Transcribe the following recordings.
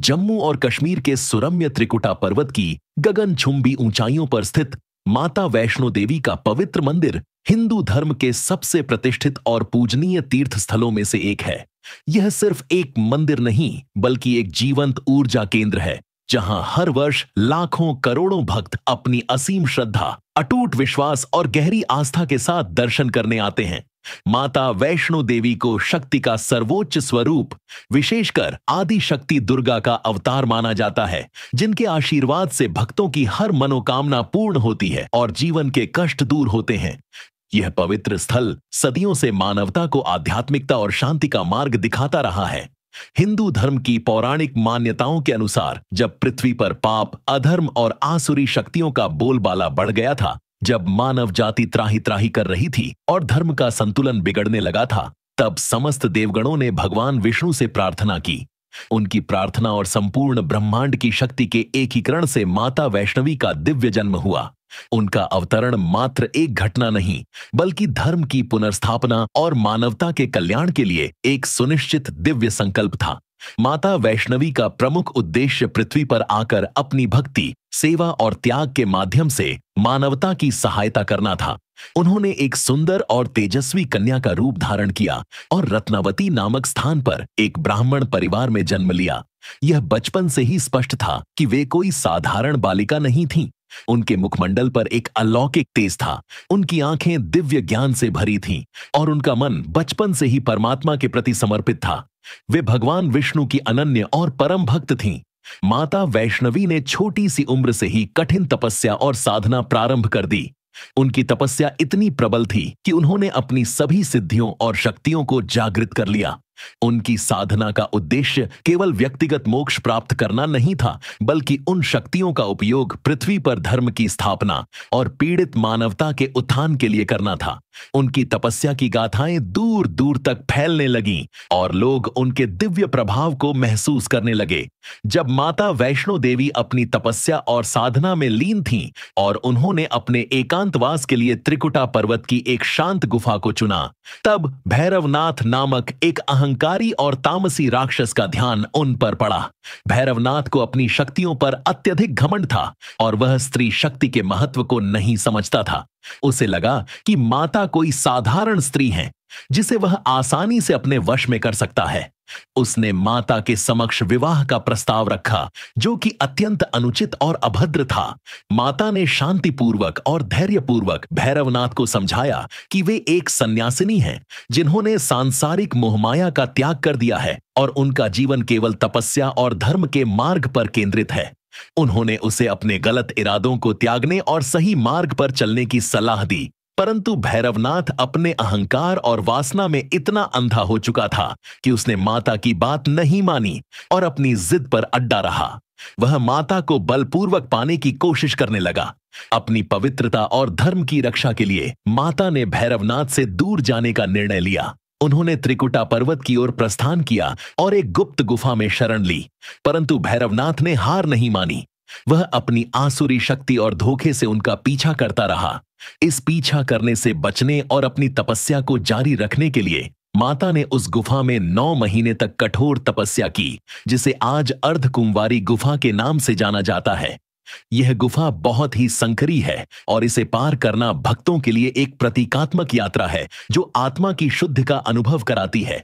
जम्मू और कश्मीर के सुरम्य त्रिकुटा पर्वत की गगनचुंबी ऊंचाइयों पर स्थित माता वैष्णो देवी का पवित्र मंदिर हिंदू धर्म के सबसे प्रतिष्ठित और पूजनीय तीर्थ स्थलों में से एक है। यह सिर्फ एक मंदिर नहीं बल्कि एक जीवंत ऊर्जा केंद्र है, जहां हर वर्ष लाखों करोड़ों भक्त अपनी असीम श्रद्धा, अटूट विश्वास और गहरी आस्था के साथ दर्शन करने आते हैं। माता वैष्णो देवी को शक्ति का सर्वोच्च स्वरूप, विशेषकर आदि शक्ति दुर्गा का अवतार माना जाता है, जिनके आशीर्वाद से भक्तों की हर मनोकामना पूर्ण होती है और जीवन के कष्ट दूर होते हैं। यह पवित्र स्थल सदियों से मानवता को आध्यात्मिकता और शांति का मार्ग दिखाता रहा है। हिंदू धर्म की पौराणिक मान्यताओं के अनुसार जब पृथ्वी पर पाप, अधर्म और आसुरी शक्तियों का बोलबाला बढ़ गया था, जब मानव जाति त्राही त्राही कर रही थी और धर्म का संतुलन बिगड़ने लगा था, तब समस्त देवगणों ने भगवान विष्णु से प्रार्थना की। उनकी प्रार्थना और संपूर्ण ब्रह्मांड की शक्ति के एकीकरण से माता वैष्णवी का दिव्य जन्म हुआ। उनका अवतरण मात्र एक घटना नहीं, बल्कि धर्म की पुनर्स्थापना और मानवता के कल्याण के लिए एक सुनिश्चित दिव्य संकल्प था। माता वैष्णवी का प्रमुख उद्देश्य पृथ्वी पर आकर अपनी भक्ति, सेवा और त्याग के माध्यम से मानवता की सहायता करना था। उन्होंने एक सुंदर और तेजस्वी कन्या का रूप धारण किया और रत्नावती नामक स्थान पर एक ब्राह्मण परिवार में जन्म लिया। यह बचपन से ही स्पष्ट था कि वे कोई साधारण बालिका नहीं थीं। उनके मुखमंडल पर एक अलौकिक तेज था, उनकी आंखें दिव्य ज्ञान से भरी थीं और उनका मन बचपन से ही परमात्मा के प्रति समर्पित था। वे भगवान विष्णु की अनन्य और परम भक्त थीं। माता वैष्णवी ने छोटी सी उम्र से ही कठिन तपस्या और साधना प्रारंभ कर दी। उनकी तपस्या इतनी प्रबल थी कि उन्होंने अपनी सभी सिद्धियों और शक्तियों को जागृत कर लिया। उनकी साधना का उद्देश्य केवल व्यक्तिगत मोक्ष प्राप्त करना नहीं था, बल्कि उन शक्तियों का उपयोग पृथ्वी पर धर्म की स्थापना और पीड़ित मानवता के उत्थान के लिए करना था। उनकी तपस्या की गाथाएं दूर दूर तक फैलने लगीं और लोग उनके दिव्य प्रभाव को महसूस करने लगे। जब माता वैष्णो देवी अपनी तपस्या और साधना में लीन थीं और उन्होंने अपने एकांतवास के लिए त्रिकुटा पर्वत की एक शांत गुफा को चुना, तब भैरवनाथ नामक एक अहंकारी और तामसी राक्षस का ध्यान उन पर पड़ा। भैरवनाथ को अपनी शक्तियों पर अत्यधिक घमंड था और वह स्त्री शक्ति के महत्व को नहीं समझता था। उसे लगा कि माता कोई साधारण स्त्री है जिसे वह आसानी से अपने वश में कर सकता है। उसने माता के समक्ष विवाह का प्रस्ताव रखा, जो कि अत्यंत अनुचित और अभद्र था। माता ने शांतिपूर्वक और धैर्यपूर्वक भैरवनाथ को समझाया कि वे एक सन्यासिनी हैं, जिन्होंने सांसारिक मोहमाया का त्याग कर दिया है और उनका जीवन केवल तपस्या और धर्म के मार्ग पर केंद्रित है। उन्होंने उसे अपने गलत इरादों को त्यागने और सही मार्ग पर चलने की सलाह दी, परंतु भैरवनाथ अपने अहंकार और वासना में इतना अंधा हो चुका था कि उसने माता की बात नहीं मानी और अपनी जिद पर अड्डा रहा। वह माता को बलपूर्वक पाने की कोशिश करने लगा। अपनी पवित्रता और धर्म की रक्षा के लिए माता ने भैरवनाथ से दूर जाने का निर्णय लिया। उन्होंने त्रिकुटा पर्वत की ओर प्रस्थान किया और एक गुप्त गुफा में शरण ली, परंतु भैरवनाथ ने हार नहीं मानी। वह अपनी आसुरी शक्ति और धोखे से उनका पीछा करता रहा। इस पीछा करने से बचने और अपनी तपस्या को जारी रखने के लिए माता ने उस गुफा में 9 महीने तक कठोर तपस्या की, जिसे आज अर्धकुंवारी गुफा के नाम से जाना जाता है। यह गुफा बहुत ही संकरी है और इसे पार करना भक्तों के लिए एक प्रतीकात्मक यात्रा है, जो आत्मा की शुद्धि का अनुभव कराती है।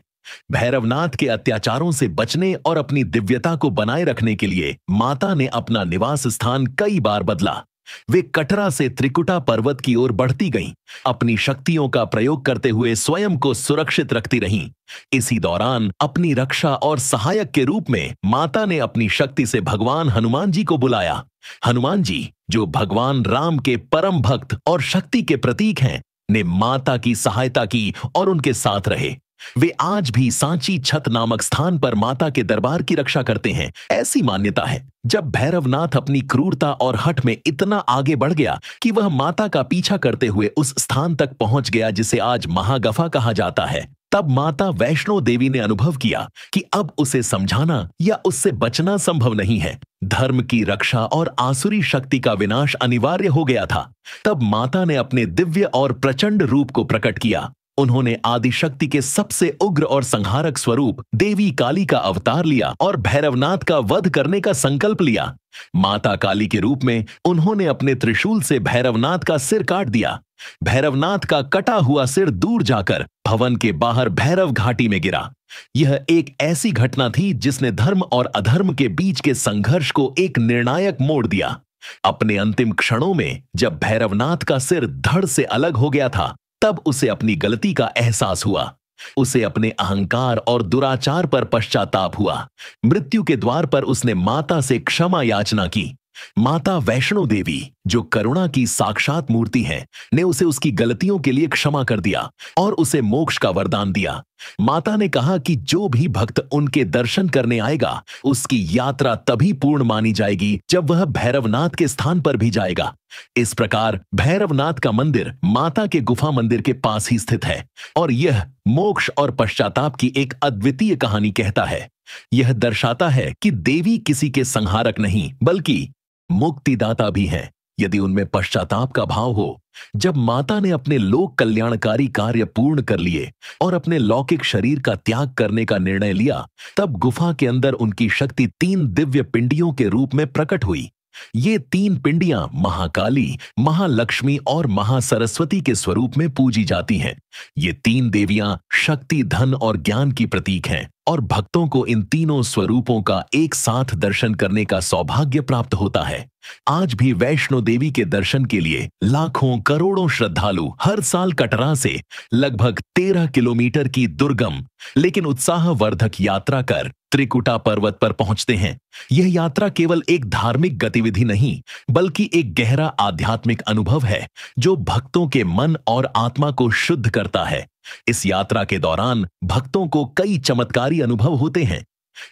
भैरवनाथ के अत्याचारों से बचने और अपनी दिव्यता को बनाए रखने के लिए माता ने अपना निवास स्थान कई बार बदला। वे कटरा से त्रिकुटा पर्वत की ओर बढ़ती गईं, अपनी शक्तियों का प्रयोग करते हुए स्वयं को सुरक्षित रखती रहीं। इसी दौरान अपनी रक्षा और सहायक के रूप में माता ने अपनी शक्ति से भगवान हनुमान जी को बुलाया। हनुमान जी, जो भगवान राम के परम भक्त और शक्ति के प्रतीक हैं, ने माता की सहायता की और उनके साथ रहे। वे आज भी सांची छत नामक स्थान पर माता के दरबार की रक्षा करते हैं। ऐसी मान्यता है, जब भैरवनाथ अपनी क्रूरता और हठ में इतना आगे बढ़ गया कि वह माता का पीछा करते हुए उस स्थान तक पहुंच गया जिसे आज महागफा कहा जाता है, तब माता वैष्णो देवी ने अनुभव किया कि अब उसे समझाना या उससे बचना संभव नहीं है। धर्म की रक्षा और आसुरी शक्ति का विनाश अनिवार्य हो गया था। तब माता ने अपने दिव्य और प्रचंड रूप को प्रकट किया। उन्होंने आदिशक्ति के सबसे उग्र और संहारक स्वरूप देवी काली का अवतार लिया और भैरवनाथ का वध करने का संकल्प लिया। माता काली के रूप में उन्होंने अपने त्रिशूल से भैरवनाथ का सिर काट दिया। भैरवनाथ का कटा हुआ सिर दूर जाकर भवन के बाहर भैरव घाटी में गिरा। यह एक ऐसी घटना थी जिसने धर्म और अधर्म के बीच के संघर्ष को एक निर्णायक मोड़ दिया। अपने अंतिम क्षणों में जब भैरवनाथ का सिर धड़ से अलग हो गया था, तब उसे अपनी गलती का एहसास हुआ। उसे अपने अहंकार और दुराचार पर पश्चाताप हुआ। मृत्यु के द्वार पर उसने माता से क्षमा याचना की। माता वैष्णो देवी, जो करुणा की साक्षात मूर्ति है, ने उसे उसकी गलतियों के लिए क्षमा कर दिया और उसे मोक्ष का वरदान दिया। माता ने कहा कि जो भी भक्त उनके दर्शन करने आएगा, उसकी यात्रा तभी पूर्ण मानी जाएगी जब वह भैरवनाथ के स्थान पर भी जाएगा। इस प्रकार भैरवनाथ का मंदिर माता के गुफा मंदिर के पास ही स्थित है और यह मोक्ष और पश्चाताप की एक अद्वितीय कहानी कहता है। यह दर्शाता है कि देवी किसी के संहारक नहीं, बल्कि मुक्तिदाता भी है, यदि उनमें पश्चाताप का भाव हो। जब माता ने अपने लोक कल्याणकारी कार्य पूर्ण कर लिए और अपने लौकिक शरीर का त्याग करने का निर्णय लिया, तब गुफा के अंदर उनकी शक्ति 3 दिव्य पिंडियों के रूप में प्रकट हुई। ये 3 पिंडियां महाकाली, महालक्ष्मी और महासरस्वती के स्वरूप में पूजी जाती हैं। ये 3 देवियां शक्ति, धन और ज्ञान की प्रतीक हैं और भक्तों को इन तीनों स्वरूपों का एक साथ दर्शन करने का सौभाग्य प्राप्त होता है। आज भी वैष्णो देवी के दर्शन के लिए लाखों करोड़ों श्रद्धालु हर साल कटरा से लगभग 13 किलोमीटर की दुर्गम लेकिन उत्साहवर्धक यात्रा कर त्रिकुटा पर्वत पर पहुंचते हैं। यह यात्रा केवल एक धार्मिक गतिविधि नहीं, बल्कि एक गहरा आध्यात्मिक अनुभव है जो भक्तों के मन और आत्मा को शुद्ध करता है। इस यात्रा के दौरान भक्तों को कई चमत्कारी अनुभव होते हैं।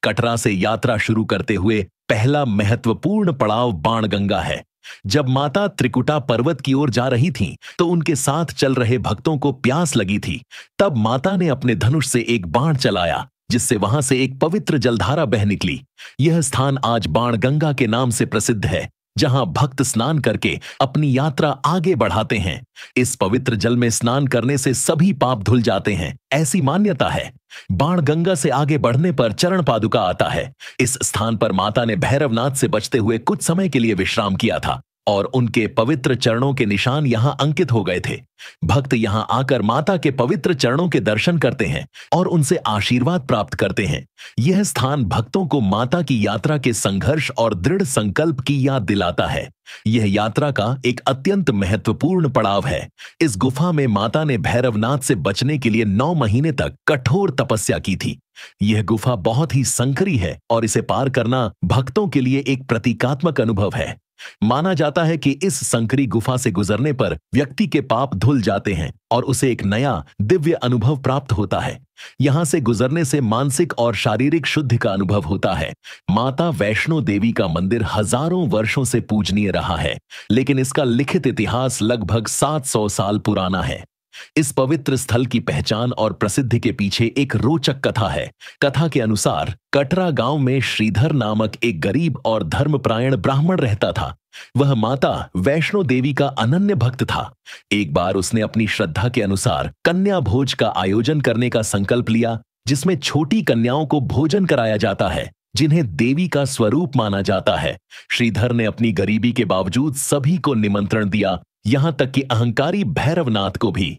कटरा से यात्रा शुरू करते हुए पहला महत्वपूर्ण पड़ाव बाणगंगा है। जब माता त्रिकुटा पर्वत की ओर जा रही थीं, तो उनके साथ चल रहे भक्तों को प्यास लगी थी। तब माता ने अपने धनुष से एक बाण चलाया, जिससे वहां से एक पवित्र जलधारा बह निकली। यह स्थान आज बाणगंगा के नाम से प्रसिद्ध है, जहां भक्त स्नान करके अपनी यात्रा आगे बढ़ाते हैं। इस पवित्र जल में स्नान करने से सभी पाप धुल जाते हैं, ऐसी मान्यता है। बाणगंगा से आगे बढ़ने पर चरण पादुका आता है। इस स्थान पर माता ने भैरवनाथ से बचते हुए कुछ समय के लिए विश्राम किया था और उनके पवित्र चरणों के निशान यहां अंकित हो गए थे। भक्त यहां आकर माता के पवित्र चरणों के दर्शन करते हैं और उनसे आशीर्वाद प्राप्त करते हैं। यह स्थान भक्तों को माता की यात्रा के संघर्ष और दृढ़ संकल्प की याद दिलाता है। यह यात्रा का एक अत्यंत महत्वपूर्ण पड़ाव है। इस गुफा में माता ने भैरवनाथ से बचने के लिए 9 महीने तक कठोर तपस्या की थी। यह गुफा बहुत ही संकरी है और इसे पार करना भक्तों के लिए एक प्रतीकात्मक अनुभव है। माना जाता है कि इस संकरी गुफा से गुजरने पर व्यक्ति के पाप धुल जाते हैं और उसे एक नया दिव्य अनुभव प्राप्त होता है। यहां से गुजरने से मानसिक और शारीरिक शुद्धि का अनुभव होता है। माता वैष्णो देवी का मंदिर हजारों वर्षों से पूजनीय रहा है, लेकिन इसका लिखित इतिहास लगभग 700 साल पुराना है। इस पवित्र स्थल की पहचान और प्रसिद्धि के पीछे एक रोचक कथा है। कथा के अनुसार कटरा गांव में श्रीधर नामक एक गरीब और धर्मपरायण ब्राह्मण रहता था। वह माता वैष्णो देवी का अनन्य भक्त था। एक बार उसने अपनी श्रद्धा के अनुसार कन्या भोज का आयोजन करने का संकल्प लिया, जिसमें छोटी कन्याओं को भोजन कराया जाता है, जिन्हें देवी का स्वरूप माना जाता है। श्रीधर ने अपनी गरीबी के बावजूद सभी को निमंत्रण दिया, यहां तक कि अहंकारी भैरवनाथ को भी।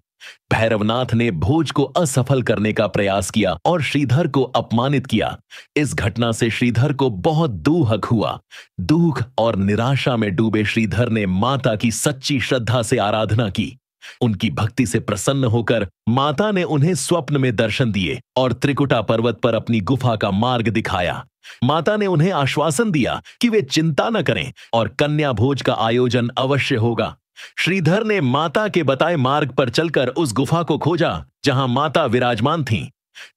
भैरवनाथ ने भोज को असफल करने का प्रयास किया और श्रीधर को अपमानित किया। इस घटना से श्रीधर को बहुत दुख हुआ। दुख और निराशा में डूबे श्रीधर ने माता की सच्ची श्रद्धा से आराधना की। उनकी भक्ति से प्रसन्न होकर माता ने उन्हें स्वप्न में दर्शन दिए और त्रिकुटा पर्वत पर अपनी गुफा का मार्ग दिखाया। माता ने उन्हें आश्वासन दिया कि वे चिंता न करें और कन्या भोज का आयोजन अवश्य होगा। श्रीधर ने माता के बताए मार्ग पर चलकर उस गुफा को खोजा जहां माता विराजमान थीं।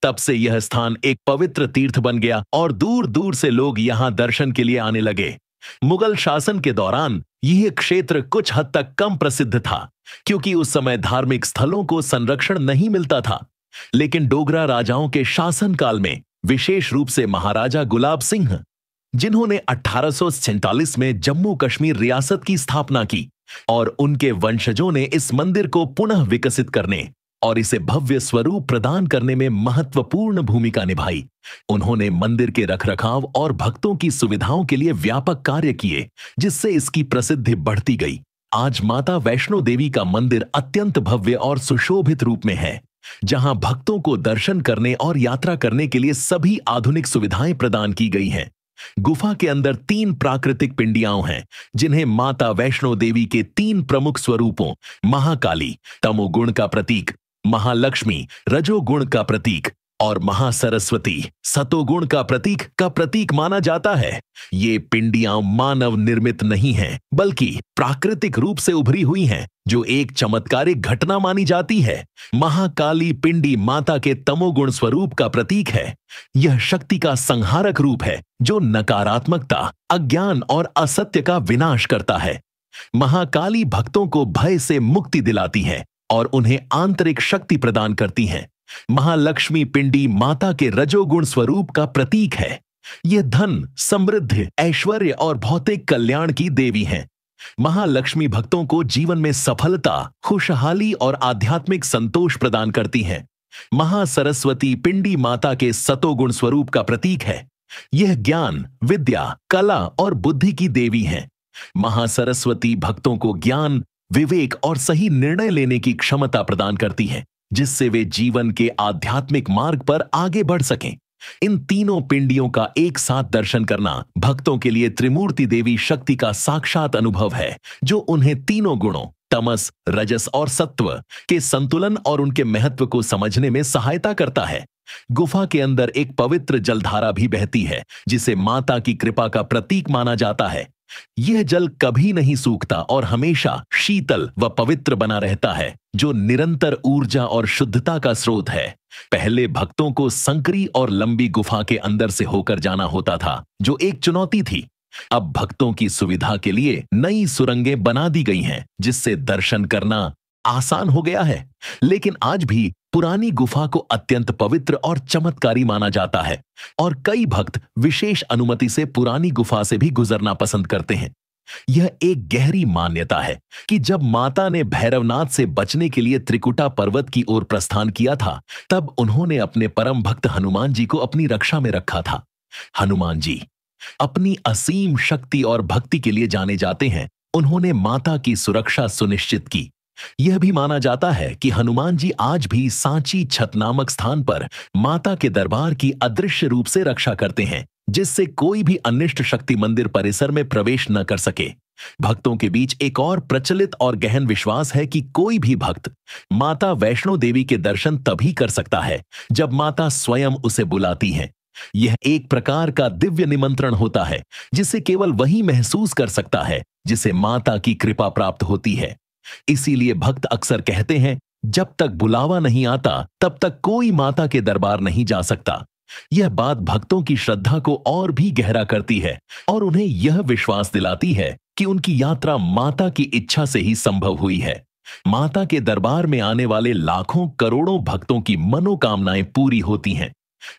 तब से यह स्थान एक पवित्र तीर्थ बन गया और दूर दूर से लोग यहां दर्शन के लिए आने लगे। मुगल शासन के दौरान यह क्षेत्र कुछ हद तक कम प्रसिद्ध था, क्योंकि उस समय धार्मिक स्थलों को संरक्षण नहीं मिलता था। लेकिन डोगरा राजाओं के शासनकाल में, विशेष रूप से महाराजा गुलाब सिंह, जिन्होंने 1847 में जम्मू कश्मीर रियासत की स्थापना की, और उनके वंशजों ने इस मंदिर को पुनः विकसित करने और इसे भव्य स्वरूप प्रदान करने में महत्वपूर्ण भूमिका निभाई। उन्होंने मंदिर के रखरखाव और भक्तों की सुविधाओं के लिए व्यापक कार्य किए, जिससे इसकी प्रसिद्धि बढ़ती गई। आज माता वैष्णो देवी का मंदिर अत्यंत भव्य और सुशोभित रूप में है, जहां भक्तों को दर्शन करने और यात्रा करने के लिए सभी आधुनिक सुविधाएं प्रदान की गई हैं। गुफा के अंदर 3 प्राकृतिक पिंडियां हैं, जिन्हें माता वैष्णो देवी के 3 प्रमुख स्वरूपों महाकाली तमोगुण का प्रतीक, महालक्ष्मी रजोगुण का प्रतीक और महासरस्वती सतोगुण का प्रतीक माना जाता है। ये पिंडियां मानव निर्मित नहीं हैं, बल्कि प्राकृतिक रूप से उभरी हुई हैं, जो एक चमत्कारिक घटना मानी जाती है। महाकाली पिंडी माता के तमोगुण स्वरूप का प्रतीक है। यह शक्ति का संहारक रूप है, जो नकारात्मकता, अज्ञान और असत्य का विनाश करता है। महाकाली भक्तों को भय से मुक्ति दिलाती है और उन्हें आंतरिक शक्ति प्रदान करती हैं। महालक्ष्मी पिंडी माता के रजोगुण स्वरूप का प्रतीक है। यह धन, समृद्धि, ऐश्वर्य और भौतिक कल्याण की देवी हैं। महालक्ष्मी भक्तों को जीवन में सफलता, खुशहाली और आध्यात्मिक संतोष प्रदान करती हैं। महासरस्वती पिंडी माता के सतोगुण स्वरूप का प्रतीक है। यह ज्ञान, विद्या, कला और बुद्धि की देवी हैं। महासरस्वती भक्तों को ज्ञान, विवेक और सही निर्णय लेने की क्षमता प्रदान करती है, जिससे वे जीवन के आध्यात्मिक मार्ग पर आगे बढ़ सकें। इन तीनों पिंडियों का एक साथ दर्शन करना भक्तों के लिए त्रिमूर्ति देवी शक्ति का साक्षात अनुभव है, जो उन्हें तीनों गुणों तमस, रजस और सत्व के संतुलन और उनके महत्व को समझने में सहायता करता है। गुफा के अंदर एक पवित्र जलधारा भी बहती है, जिसे माता की कृपा का प्रतीक माना जाता है। यह जल कभी नहीं सूखता और हमेशा शीतल व पवित्र बना रहता है, जो निरंतर ऊर्जा और शुद्धता का स्रोत है। पहले भक्तों को संकरी और लंबी गुफा के अंदर से होकर जाना होता था, जो एक चुनौती थी। अब भक्तों की सुविधा के लिए नई सुरंगें बना दी गई हैं, जिससे दर्शन करना आसान हो गया है। लेकिन आज भी पुरानी गुफा को अत्यंत पवित्र और चमत्कारी माना जाता है और कई भक्त विशेष अनुमति से पुरानी गुफा से भी गुजरना पसंद करते हैं। यह एक गहरी मान्यता है कि जब माता ने भैरवनाथ से बचने के लिए त्रिकुटा पर्वत की ओर प्रस्थान किया था, तब उन्होंने अपने परम भक्त हनुमान जी को अपनी रक्षा में रखा था। हनुमान जी अपनी असीम शक्ति और भक्ति के लिए जाने जाते हैं। उन्होंने माता की सुरक्षा सुनिश्चित की। यह भी माना जाता है कि हनुमान जी आज भी सांची छत नामक स्थान पर माता के दरबार की अदृश्य रूप से रक्षा करते हैं, जिससे कोई भी अनिष्ट शक्ति मंदिर परिसर में प्रवेश न कर सके। भक्तों के बीच एक और प्रचलित और गहन विश्वास है कि कोई भी भक्त माता वैष्णो देवी के दर्शन तभी कर सकता है जब माता स्वयं उसे बुलाती हैं। यह एक प्रकार का दिव्य निमंत्रण होता है, जिसे केवल वही महसूस कर सकता है जिसे माता की कृपा प्राप्त होती है। इसीलिए भक्त अक्सर कहते हैं, जब तक बुलावा नहीं आता तब तक कोई माता के दरबार नहीं जा सकता। यह बात भक्तों की श्रद्धा को और भी गहरा करती है और उन्हें यह विश्वास दिलाती है कि उनकी यात्रा माता की इच्छा से ही संभव हुई है। माता के दरबार में आने वाले लाखों करोड़ों भक्तों की मनोकामनाएं पूरी होती हैं।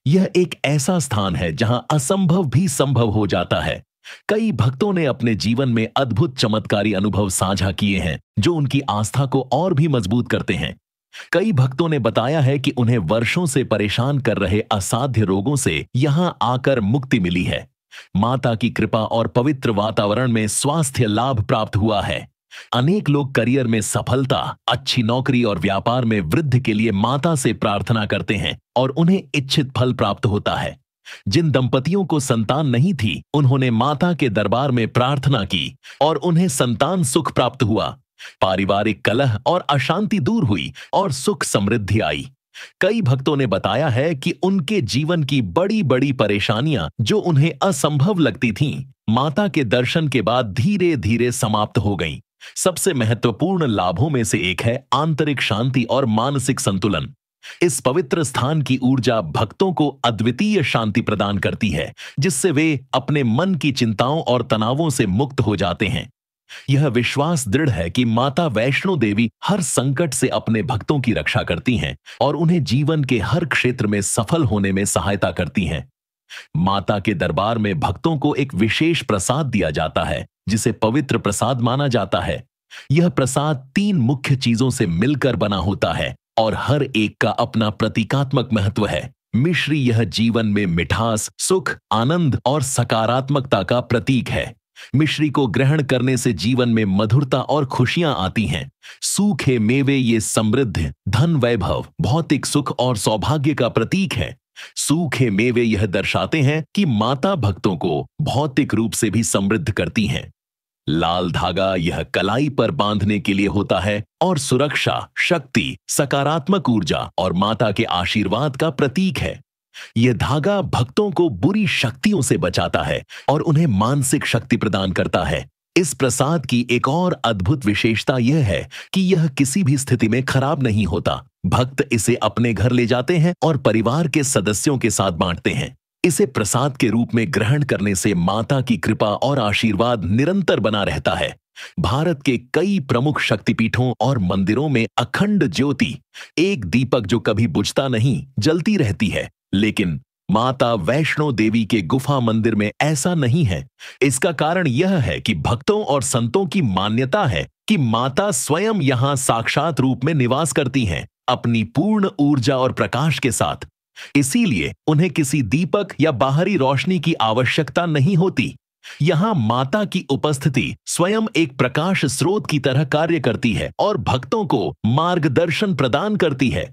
यह एक ऐसा स्थान है जहां असंभव भी संभव हो जाता है। कई भक्तों ने अपने जीवन में अद्भुत चमत्कारी अनुभव साझा किए हैं, जो उनकी आस्था को और भी मजबूत करते हैं। कई भक्तों ने बताया है कि उन्हें वर्षों से परेशान कर रहे असाध्य रोगों से यहां आकर मुक्ति मिली है। माता की कृपा और पवित्र वातावरण में स्वास्थ्य लाभ प्राप्त हुआ है। अनेक लोग करियर में सफलता, अच्छी नौकरी और व्यापार में वृद्धि के लिए माता से प्रार्थना करते हैं और उन्हें इच्छित फल प्राप्त होता है। जिन दंपतियों को संतान नहीं थी, उन्होंने माता के दरबार में प्रार्थना की और उन्हें संतान सुख प्राप्त हुआ। पारिवारिक कलह और अशांति दूर हुई और सुख समृद्धि आई। कई भक्तों ने बताया है कि उनके जीवन की बड़ी बड़ी परेशानियां, जो उन्हें असंभव लगती थीं, माता के दर्शन के बाद धीरे धीरे समाप्त हो गईं। सबसे महत्वपूर्ण लाभों में से एक है आंतरिक शांति और मानसिक संतुलन। इस पवित्र स्थान की ऊर्जा भक्तों को अद्वितीय शांति प्रदान करती है, जिससे वे अपने मन की चिंताओं और तनावों से मुक्त हो जाते हैं। यह विश्वास दृढ़ है कि माता वैष्णो देवी हर संकट से अपने भक्तों की रक्षा करती हैं और उन्हें जीवन के हर क्षेत्र में सफल होने में सहायता करती हैं। माता के दरबार में भक्तों को एक विशेष प्रसाद दिया जाता है, जिसे पवित्र प्रसाद माना जाता है। यह प्रसाद 3 मुख्य चीजों से मिलकर बना होता है, और हर एक का अपना प्रतीकात्मक महत्व है। मिश्री यह जीवन में मिठास, सुख, आनंद और सकारात्मकता का प्रतीक है। मिश्री को ग्रहण करने से जीवन में मधुरता और खुशियां आती हैं। सूखे मेवे ये समृद्धि, धन, वैभव, भौतिक सुख और सौभाग्य का प्रतीक है। सूखे मेवे यह दर्शाते हैं कि माता भक्तों को भौतिक रूप से भी समृद्ध करती हैं। लाल धागा यह कलाई पर बांधने के लिए होता है और सुरक्षा, शक्ति, सकारात्मक ऊर्जा और माता के आशीर्वाद का प्रतीक है। यह धागा भक्तों को बुरी शक्तियों से बचाता है और उन्हें मानसिक शक्ति प्रदान करता है। इस प्रसाद की एक और अद्भुत विशेषता यह है कि यह किसी भी स्थिति में खराब नहीं होता। भक्त इसे अपने घर ले जाते हैं और परिवार के सदस्यों के साथ बांटते हैं। इसे प्रसाद के रूप में ग्रहण करने से माता की कृपा और आशीर्वाद निरंतर बना रहता है। भारत के कई प्रमुख शक्तिपीठों और मंदिरों में अखंड ज्योति, एक दीपक जो कभी बुझता नहीं, जलती रहती है। लेकिन माता वैष्णो देवी के गुफा मंदिर में ऐसा नहीं है। इसका कारण यह है कि भक्तों और संतों की मान्यता है कि माता स्वयं यहां साक्षात रूप में निवास करती हैं, अपनी पूर्ण ऊर्जा और प्रकाश के साथ। इसीलिए उन्हें किसी दीपक या बाहरी रोशनी की आवश्यकता नहीं होती। यहां माता की उपस्थिति स्वयं एक प्रकाश स्रोत की तरह कार्य करती है और भक्तों को मार्गदर्शन प्रदान करती है।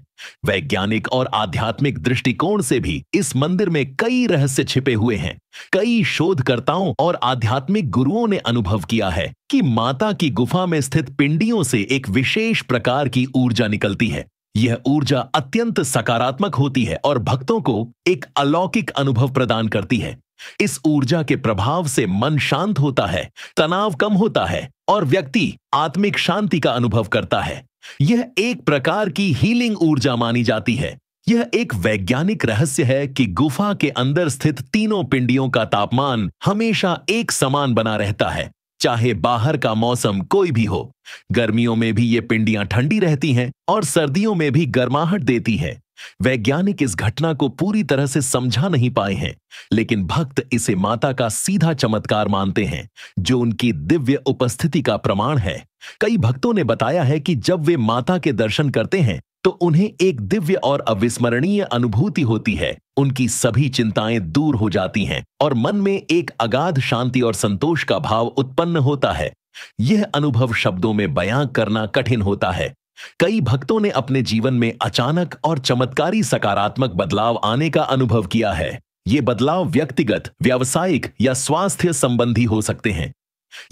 वैज्ञानिक और आध्यात्मिक दृष्टिकोण से भी इस मंदिर में कई रहस्य छिपे हुए हैं। कई शोधकर्ताओं और आध्यात्मिक गुरुओं ने अनुभव किया है कि माता की गुफा में स्थित पिंडियों से एक विशेष प्रकार की ऊर्जा निकलती है। यह ऊर्जा अत्यंत सकारात्मक होती है और भक्तों को एक अलौकिक अनुभव प्रदान करती है। इस ऊर्जा के प्रभाव से मन शांत होता है, तनाव कम होता है और व्यक्ति आत्मिक शांति का अनुभव करता है। यह एक प्रकार की हीलिंग ऊर्जा मानी जाती है। यह एक वैज्ञानिक रहस्य है कि गुफा के अंदर स्थित तीनों पिंडियों का तापमान हमेशा एक समान बना रहता है, चाहे बाहर का मौसम कोई भी हो। गर्मियों में भी ये पिंडियां ठंडी रहती हैं और सर्दियों में भी गर्माहट देती हैं। वैज्ञानिक इस घटना को पूरी तरह से समझा नहीं पाए हैं, लेकिन भक्त इसे माता का सीधा चमत्कार मानते हैं, जो उनकी दिव्य उपस्थिति का प्रमाण है। कई भक्तों ने बताया है कि जब वे माता के दर्शन करते हैं तो उन्हें एक दिव्य और अविस्मरणीय अनुभूति होती है। उनकी सभी चिंताएं दूर हो जाती हैं और मन में एक अगाध शांति और संतोष का भाव उत्पन्न होता है। यह अनुभव शब्दों में बयां करना कठिन होता है। कई भक्तों ने अपने जीवन में अचानक और चमत्कारी सकारात्मक बदलाव आने का अनुभव किया है। ये बदलाव व्यक्तिगत, व्यावसायिक या स्वास्थ्य संबंधी हो सकते हैं।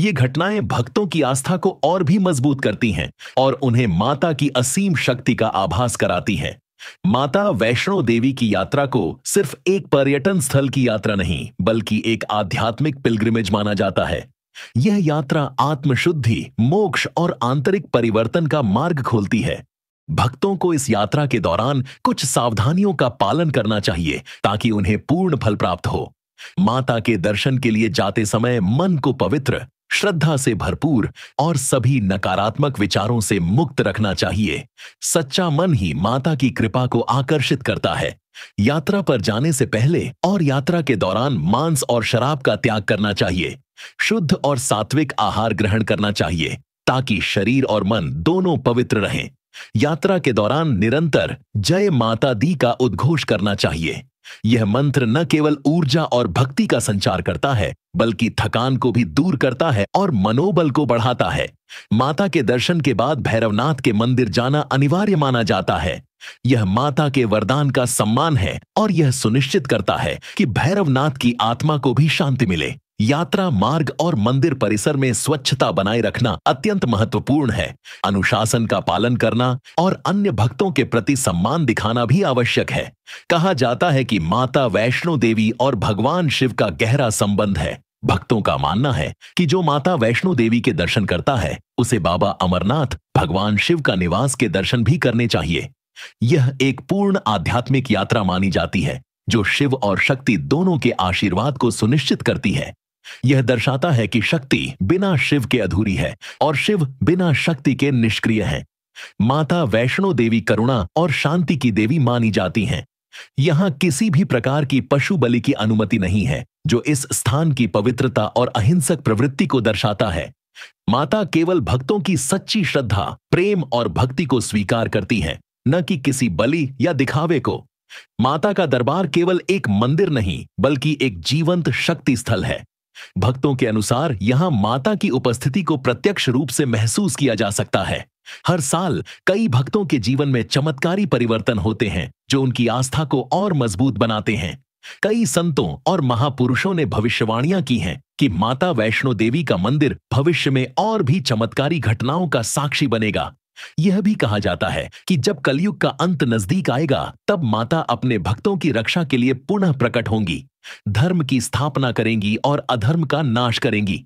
ये घटनाएं भक्तों की आस्था को और भी मजबूत करती हैं और उन्हें माता की असीम शक्ति का आभास कराती हैं। माता वैष्णो देवी की यात्रा को सिर्फ एक पर्यटन स्थल की यात्रा नहीं, बल्कि एक आध्यात्मिक पिलग्रिमेज माना जाता है। यह यात्रा आत्मशुद्धि, मोक्ष और आंतरिक परिवर्तन का मार्ग खोलती है। भक्तों को इस यात्रा के दौरान कुछ सावधानियों का पालन करना चाहिए ताकि उन्हें पूर्ण फल प्राप्त हो। माता के दर्शन के लिए जाते समय मन को पवित्र, श्रद्धा से भरपूर और सभी नकारात्मक विचारों से मुक्त रखना चाहिए। सच्चा मन ही माता की कृपा को आकर्षित करता है। यात्रा पर जाने से पहले और यात्रा के दौरान मांस और शराब का त्याग करना चाहिए। शुद्ध और सात्विक आहार ग्रहण करना चाहिए ताकि शरीर और मन दोनों पवित्र रहें। यात्रा के दौरान निरंतर जय माता दी का उद्घोष करना चाहिए। यह मंत्र न केवल ऊर्जा और भक्ति का संचार करता है, बल्कि थकान को भी दूर करता है और मनोबल को बढ़ाता है। माता के दर्शन के बाद भैरवनाथ के मंदिर जाना अनिवार्य माना जाता है। यह माता के वरदान का सम्मान है और यह सुनिश्चित करता है कि भैरवनाथ की आत्मा को भी शांति मिले। यात्रा मार्ग और मंदिर परिसर में स्वच्छता बनाए रखना अत्यंत महत्वपूर्ण है। अनुशासन का पालन करना और अन्य भक्तों के प्रति सम्मान दिखाना भी आवश्यक है। कहा जाता है कि माता वैष्णो देवी और भगवान शिव का गहरा संबंध है। भक्तों का मानना है कि जो माता वैष्णो देवी के दर्शन करता है, उसे बाबा अमरनाथ, भगवान शिव का निवास के दर्शन भी करने चाहिए। यह एक पूर्ण आध्यात्मिक यात्रा मानी जाती है, जो शिव और शक्ति दोनों के आशीर्वाद को सुनिश्चित करती है। यह दर्शाता है कि शक्ति बिना शिव के अधूरी है और शिव बिना शक्ति के निष्क्रिय है। माता वैष्णो देवी करुणा और शांति की देवी मानी जाती हैं। यहां किसी भी प्रकार की पशु बलि की अनुमति नहीं है, जो इस स्थान की पवित्रता और अहिंसक प्रवृत्ति को दर्शाता है। माता केवल भक्तों की सच्ची श्रद्धा, प्रेम और भक्ति को स्वीकार करती है। न कि किसी बलि या दिखावे को। माता का दरबार केवल एक मंदिर नहीं बल्कि एक जीवंत शक्ति स्थल है। भक्तों के अनुसार यहां माता की उपस्थिति को प्रत्यक्ष रूप से महसूस किया जा सकता है। हर साल कई भक्तों के जीवन में चमत्कारी परिवर्तन होते हैं जो उनकी आस्था को और मजबूत बनाते हैं। कई संतों और महापुरुषों ने भविष्यवाणियां की हैं कि माता वैष्णो देवी का मंदिर भविष्य में और भी चमत्कारी घटनाओं का साक्षी बनेगा। यह भी कहा जाता है कि जब कलयुग का अंत नजदीक आएगा तब माता अपने भक्तों की रक्षा के लिए पुनः प्रकट होंगी, धर्म की स्थापना करेंगी और अधर्म का नाश करेंगी।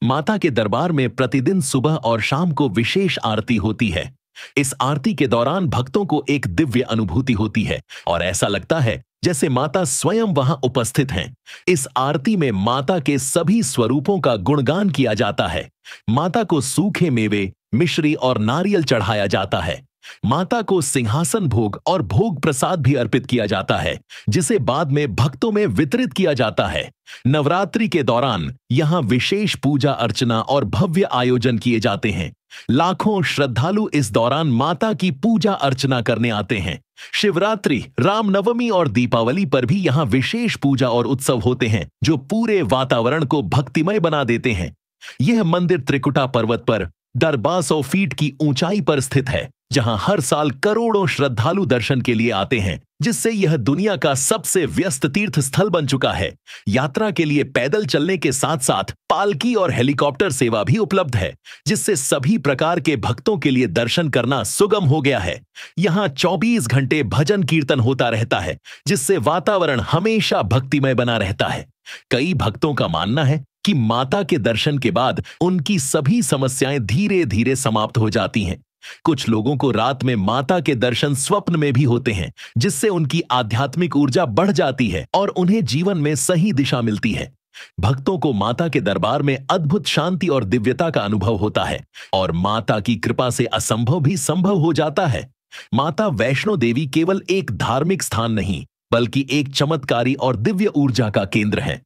माता के दरबार में प्रतिदिन सुबह और शाम को विशेष आरती होती है। इस आरती के दौरान भक्तों को एक दिव्य अनुभूति होती है और ऐसा लगता है जैसे माता स्वयं वहां उपस्थित हैं। इस आरती में माता के सभी स्वरूपों का गुणगान किया जाता है। माता को सूखे मेवे, मिश्री और नारियल चढ़ाया जाता है। माता को सिंहासन भोग और भोग प्रसाद भी अर्पित किया जाता है, जिसे बाद में भक्तों में वितरित किया जाता है। नवरात्रि के दौरान यहां विशेष पूजा अर्चना और भव्य आयोजन किए जाते हैं। लाखों श्रद्धालु इस दौरान माता की पूजा अर्चना करने आते हैं। शिवरात्रि, रामनवमी और दीपावली पर भी यहां विशेष पूजा और उत्सव होते हैं जो पूरे वातावरण को भक्तिमय बना देते हैं। यह मंदिर त्रिकुटा पर्वत पर 1200 फीट की ऊंचाई पर स्थित है, जहां हर साल करोड़ों श्रद्धालु दर्शन के लिए आते हैं, जिससे यह दुनिया का सबसे व्यस्त तीर्थ स्थल बन चुका है। यात्रा के लिए पैदल चलने के साथ साथ पालकी और हेलीकॉप्टर सेवा भी उपलब्ध है, जिससे सभी प्रकार के भक्तों के लिए दर्शन करना सुगम हो गया है। यहाँ 24 घंटे भजन कीर्तन होता रहता है, जिससे वातावरण हमेशा भक्तिमय बना रहता है। कई भक्तों का मानना है कि माता के दर्शन के बाद उनकी सभी समस्याएं धीरे धीरे समाप्त हो जाती हैं। कुछ लोगों को रात में माता के दर्शन स्वप्न में भी होते हैं, जिससे उनकी आध्यात्मिक ऊर्जा बढ़ जाती है और उन्हें जीवन में सही दिशा मिलती है। भक्तों को माता के दरबार में अद्भुत शांति और दिव्यता का अनुभव होता है और माता की कृपा से असंभव भी संभव हो जाता है। माता वैष्णो देवी केवल एक धार्मिक स्थान नहीं बल्कि एक चमत्कारी और दिव्य ऊर्जा का केंद्र है।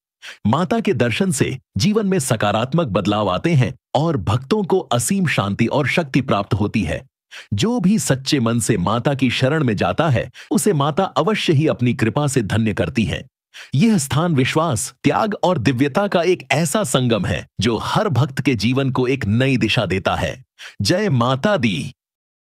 माता के दर्शन से जीवन में सकारात्मक बदलाव आते हैं और भक्तों को असीम शांति और शक्ति प्राप्त होती है। जो भी सच्चे मन से माता की शरण में जाता है, उसे माता अवश्य ही अपनी कृपा से धन्य करती है। यह स्थान विश्वास, त्याग और दिव्यता का एक ऐसा संगम है जो हर भक्त के जीवन को एक नई दिशा देता है। जय माता दी।